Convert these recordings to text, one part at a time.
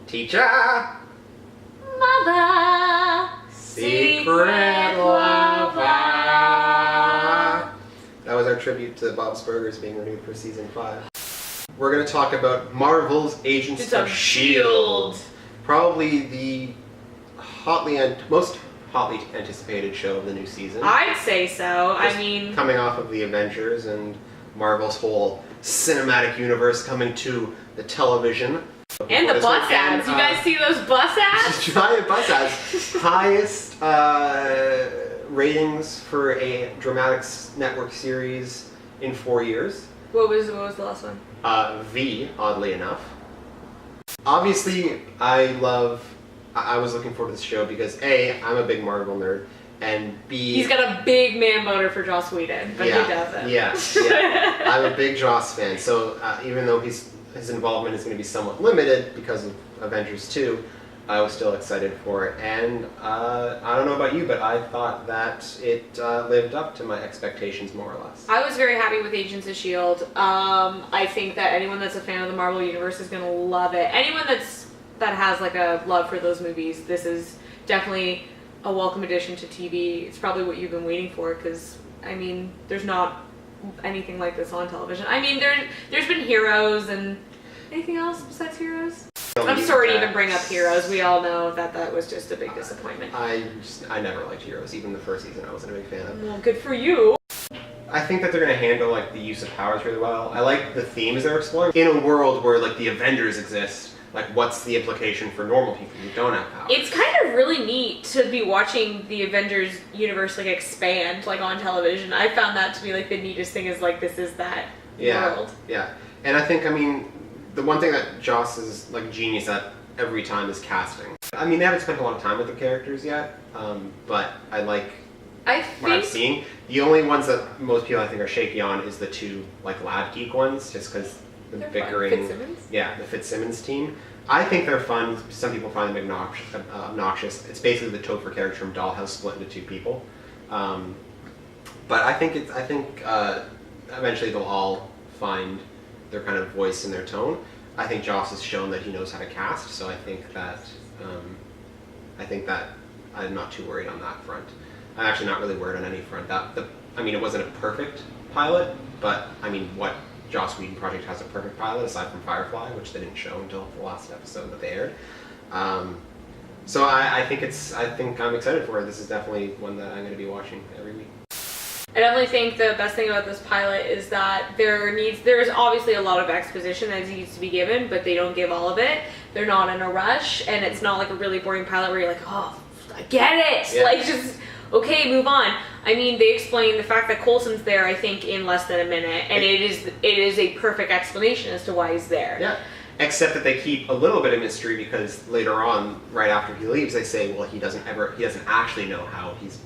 Teacher! Mother! Secret lover! That was our tribute to Bob's Burgers being renewed for season 5. We're going to talk about Marvel's Agents of S.H.I.E.L.D. Probably the most hotly anticipated show of the new season. I'd say so. Just I mean, coming off of the Avengers and Marvel's whole cinematic universe coming to the television. and the bus ads. You guys see those bus ads? Giant bus ads. Highest ratings for a Dramatics Network series in 4 years. What was the last one? V, oddly enough. Obviously, I was looking forward to this show because A, I'm a big Marvel nerd, and B... He's got a big man motor for Joss Whedon, but yeah, he doesn't. Yeah. I'm a big Joss fan, so even though his involvement is going to be somewhat limited because of Avengers 2, I was still excited for it. And I don't know about you, but I thought that it lived up to my expectations more or less. I was very happy with Agents of S.H.I.E.L.D. I think that anyone that's a fan of the Marvel Universe is going to love it. Anyone that has like a love for those movies, this is definitely a welcome addition to TV. It's probably what you've been waiting for because, I mean, there's not anything like this on television. I mean, there's been Heroes and anything else besides Heroes? I'm sorry to even bring up Heroes. We all know that was just a big disappointment. I never liked Heroes. Even the first season I wasn't a big fan of. Well, good for you. I think that they're going to handle like the use of powers really well. I like the themes they're exploring. In a world where like the Avengers exist, like what's the implication for normal people who don't have powers? It's kind of really neat to be watching the Avengers universe like expand like on television. I found that to be like the neatest thing is like this is that world. Yeah. And I think, I mean, the one thing that Joss is like genius at every time is casting. I mean, they haven't spent a lot of time with the characters yet, but I like what I'm seeing. The only ones that most people I think are shaky on is the two like lab geek ones, just because the bickering. Fitzsimmons? Yeah, the Fitzsimmons team. I think they're fun. Some people find them obnoxious. It's basically the Topher character from Dollhouse split into two people. But I think eventually they'll all find their kind of voice and their tone. I think Joss has shown that he knows how to cast, so I think that I'm not too worried on that front. I'm actually not really worried on any front. I mean, it wasn't a perfect pilot, but I mean, what Joss Whedon project has a perfect pilot aside from Firefly, which they didn't show until the last episode that they aired. So I think I'm excited for it. This is definitely one that I'm going to be watching every week. I definitely think the best thing about this pilot is that there's obviously a lot of exposition that needs to be given, but they don't give all of it. They're not in a rush, and it's not like a really boring pilot where you're like, oh, I get it! Yeah. Like, just, okay, move on. I mean, they explain the fact that Coulson's there, I think, in less than a minute, and it is a perfect explanation as to why he's there. Yeah. Except that they keep a little bit of mystery because later on, right after he leaves, they say, well, he doesn't actually know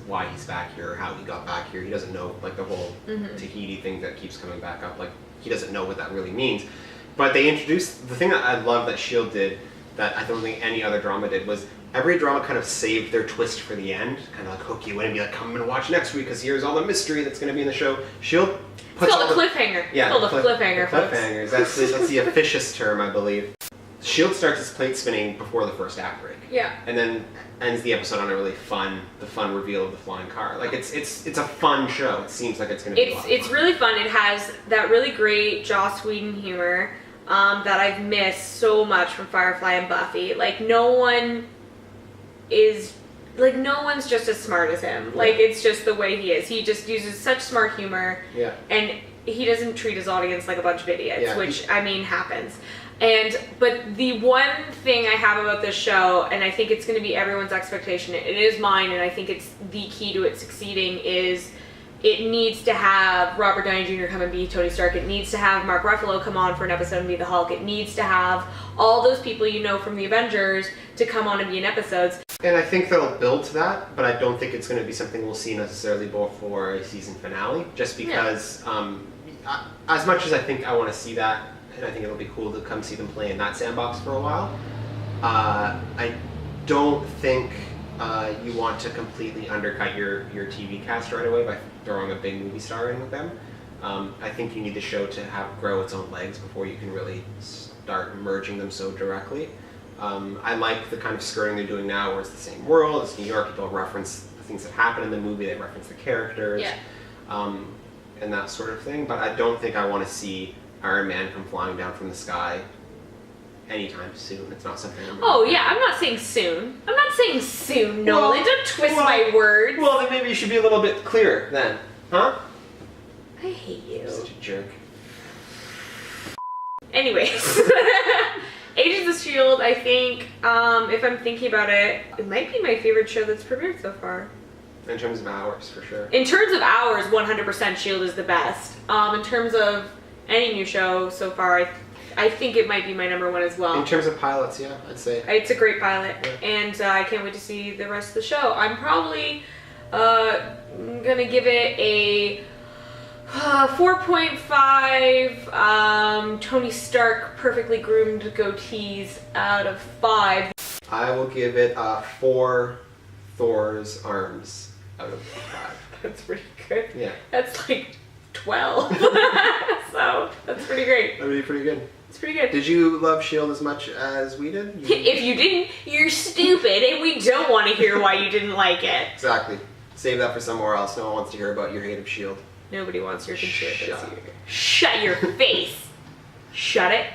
why he's back here or how he got back here. He doesn't know like the whole Tahiti thing that keeps coming back up. Like he doesn't know what that really means. But they introduced the thing that I love that S.H.I.E.L.D. did that I don't think any other drama did was every drama kind of saved their twist for the end, kind of like hook you in and be like, come and watch next week because here's all the mystery that's going to be in the show. S.H.I.E.L.D. It's called a cliffhanger. Yeah, it's called a cliffhanger, folks. Cliffhangers. That's the officious term, I believe. S.H.I.E.L.D. starts its plate spinning before the first act break. Yeah. And then ends the episode on a really fun reveal of the flying car. Like it's a fun show. It seems like it's going to be a lot of fun. It's really fun. It has that really great Joss Whedon humor that I've missed so much from Firefly and Buffy. Like no one's just as smart as him. Like it's just the way he is. He just uses such smart humor. Yeah. And he doesn't treat his audience like a bunch of idiots, which I mean happens. But the one thing I have about this show, and I think it's going to be everyone's expectation, it is mine, and I think it's the key to it succeeding, is it needs to have Robert Downey Jr. come and be Tony Stark. It needs to have Mark Ruffalo come on for an episode and be the Hulk. It needs to have all those people you know from the Avengers to come on and be in episodes. And I think they'll build to that, but I don't think it's going to be something we'll see necessarily before a season finale, just because as much as I think I want to see that, and I think it'll be cool to come see them play in that sandbox for a while, I don't think you want to completely undercut your TV cast right away by throwing a big movie star in with them. I think you need the show to grow its own legs before you can really start merging them so directly. I like the kind of skirting they're doing now, where it's the same world, it's New York. People reference the things that happen in the movie. They reference the characters, and that sort of thing. But I don't think I want to see Iron Man come flying down from the sky anytime soon. It's not something I'm I'm not saying soon. I'm not saying soon, Nolan. Don't twist my words. Well, then maybe you should be a little bit clearer then. Huh? I hate you. You're such a jerk. Anyways. Agents of S.H.I.E.L.D, I think, if I'm thinking about it, it might be my favorite show that's premiered so far. In terms of hours, for sure. In terms of hours, 100% S.H.I.E.L.D is the best. In terms of any new show so far, I think it might be my number one as well. In terms of pilots, yeah, I'd say. It's a great pilot, Yeah. and I can't wait to see the rest of the show. I'm probably gonna give it a 4.5 Tony Stark perfectly groomed goatees out of 5. I will give it 4 Thor's arms out of 5. That's pretty good. Yeah. That's like 12. So that's pretty great. That would be pretty good. It's pretty good. Did you love S.H.I.E.L.D. as much as we did? If you didn't, you're stupid, and we don't want to hear why you didn't like it. Exactly. Save that for somewhere else. No one wants to hear about your hate of S.H.I.E.L.D. Nobody wants your conspiracy. Shut up. Shut your face. Shut it.